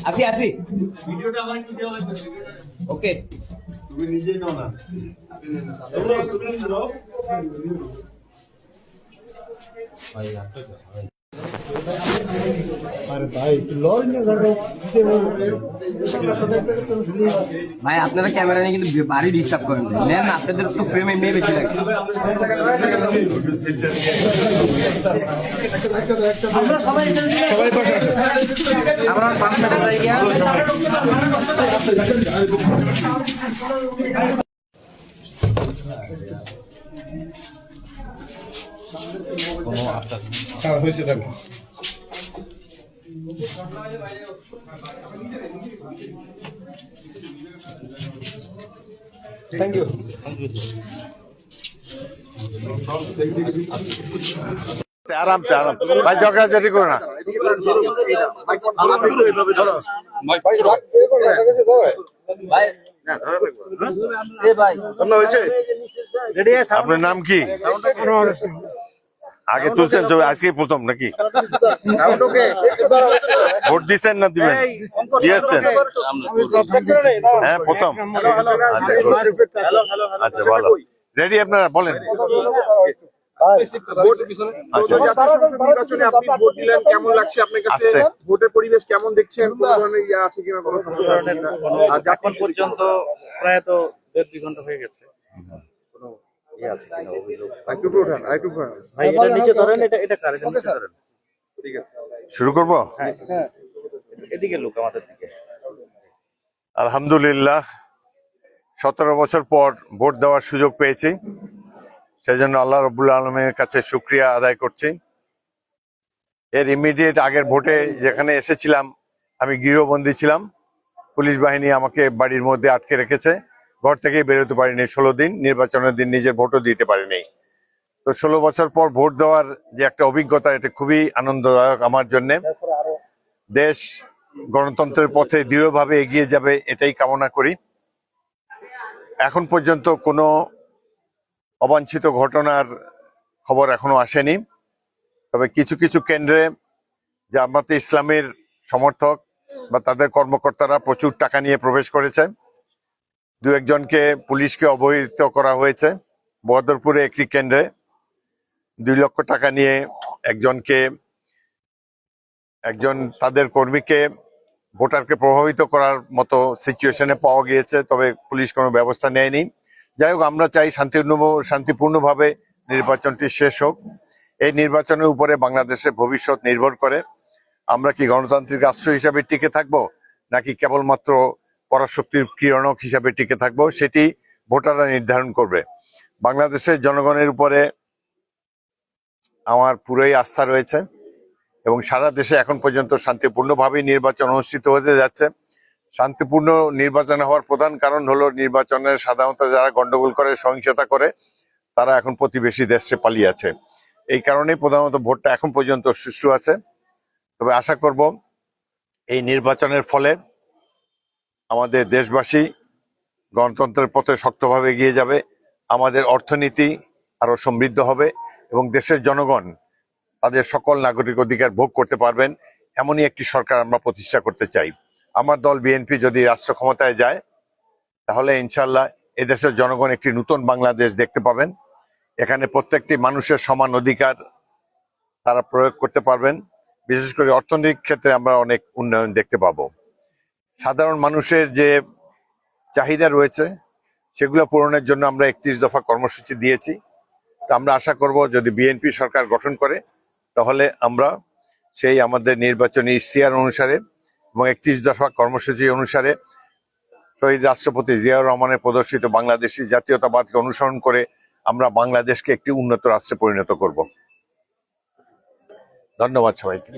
আসি আসি ভিডিওটা আমার একটু দেওয়া লাগবে ওকে তুমি নিজেই নাও না আরে ভাই লজ না জায়গা ভাই আপনারা ক্যামেরা নিয়ে কিন্তু বাড়ি ডিস্টার্ব করেন নেন আপনাদের তো ফ্রেমে মেয়ে বেশি লাগে আমরা সবাই বসে আছি আমরা ফাংশনে যাই গিয়া স্যার হয়েছে দেখো থ্যাংক ইউ आराम से आराम भाई झगड़ा झगड़ी करो ना আপনার নাম কি আগে তুলছেন তো আজকে প্রথম নাকি ভোট দিচ্ছেন না দিবেন দিয়েছেন হ্যাঁ প্রথম আচ্ছা ভালো রেডি আপনারা বলেন নির্বাচনে আপনি ভোট দিলেন কেমন লাগছে আপনার কাছে ভোটের পরিবেশ কেমন দেখছেন কোন ধরনের ইয়ে আছে কিনা কোনো সমস্যা এখন পর্যন্ত প্রায় তো 1.5 ঘন্টা হয়ে গেছে কোনো ইয়ে আছে কিনা অভিযোগ একটু ভাই এটা নিচে ধরেন এটা কার এটা নিচে ধরেন ঠিক আছে শুরু করব হ্যাঁ এদিকে লোক আমাদের দিকে আলহামদুলিল্লাহ 17 বছর পর ভোট দেওয়ার সুযোগ পেয়েছি সেজন্য আল্লাহ রাব্বুল আলামিনের কাছে শুকরিয়া আদায় করছি এর ইমিডিয়েট আগের ভোটে যেখানে এসেছিলাম আমি গৃহবন্দী ছিলাম পুলিশ বাহিনী আমাকে বাড়ির মধ্যে আটকে রেখেছে ঘর থেকে বেরোতে পারিনি 16 দিন নির্বাচনের দিন নিজের ভোটও দিতে পারিনি তো 16 বছর পর ভোট দেওয়ার যে একটা অভিজ্ঞতা এটা খুবই আনন্দদায়ক আমার জন্য দেশ গণতন্ত্রের পথে দৃঢ়ভাবে এগিয়ে যাবে এটাই কামনা করি এখন পর্যন্ত কোনো অবাঞ্ছিত ঘটনার খবর এখনো আসেনি তবে কিছু কিছু কেন্দ্রে জামাতে ইসলামের সমর্থক বা তাদের কর্মকর্তারা প্রচুর টাকা নিয়ে প্রবেশ করেছে দু একজনকে পুলিশকে অবহিত করা হয়েছে বহদরপুরে একটি কেন্দ্রে 2 লক্ষ টাকা নিয়ে একজন তাদের কর্মীকে ভোটারকে প্রভাবিত করার মতো সিচুয়েশনে পাওয়া গিয়েছে তবে পুলিশ কোনো ব্যবস্থা নেয়নি যাই হোক আমরা চাই শান্তিপূর্ণভাবে নির্বাচনটি শেষ হোক এই নির্বাচনের উপরে বাংলাদেশের ভবিষ্যৎ নির্ভর করে আমরা কি গণতান্ত্রিক রাষ্ট্র হিসাবে টিকে থাকবো নাকি কেবলমাত্র পরাশক্তির ক্রীড়নক হিসাবে টিকে থাকবো সেটি ভোটাররা নির্ধারণ করবে বাংলাদেশের জনগণের উপরে আমার পুরোই আস্থা রয়েছে এবং সারা দেশে এখন পর্যন্ত শান্তিপূর্ণভাবে নির্বাচন অনুষ্ঠিত হতে যাচ্ছে শান্তিপূর্ণ নির্বাচন হওয়ার প্রধান কারণ হলো নির্বাচনের সাধারণত যারা গন্ডগোল করে সহিংসতা করে তারা এখন প্রতিবেশী দেশে পালিয়ে আছে এই কারণেই প্রধানত ভোটটা এখন পর্যন্ত সুষ্ঠু আছে তবে আশা করব এই নির্বাচনের ফলে আমাদের দেশবাসী গণতন্ত্রের পথে শক্তভাবে এগিয়ে যাবে আমাদের অর্থনীতি আরো সমৃদ্ধ হবে এবং দেশের জনগণ তাদের সকল নাগরিক অধিকার ভোগ করতে পারবেন এমনই একটি সরকার আমরা প্রতিষ্ঠা করতে চাই আমার দল বিএনপি যদি রাষ্ট্র ক্ষমতায় যায় তাহলে ইনশাআল্লাহ এদেশের জনগণ একটি নতুন বাংলাদেশ দেখতে পাবেন এখানে প্রত্যেকটি মানুষের সমান অধিকার তারা প্রয়োগ করতে পারবেন বিশেষ করে অর্থনৈতিক ক্ষেত্রে আমরা অনেক উন্নয়ন দেখতে পাবো সাধারণ মানুষের যে চাহিদা রয়েছে সেগুলো পূরণের জন্য আমরা 31 দফা কর্মসূচি দিয়েছি তা আমরা আশা করব যদি বিএনপি সরকার গঠন করে তাহলে আমরা সেই আমাদের নির্বাচনী ইশতেহার অনুসারে এবং 31 দফা কর্মসূচি অনুসারে শহীদ রাষ্ট্রপতি জিয়াউর রহমানের প্রদর্শিত বাংলাদেশী জাতীয়তাবাদকে অনুসরণ করে আমরা বাংলাদেশকে একটি উন্নত রাষ্ট্রে পরিণত করব ধন্যবাদ সবাইকে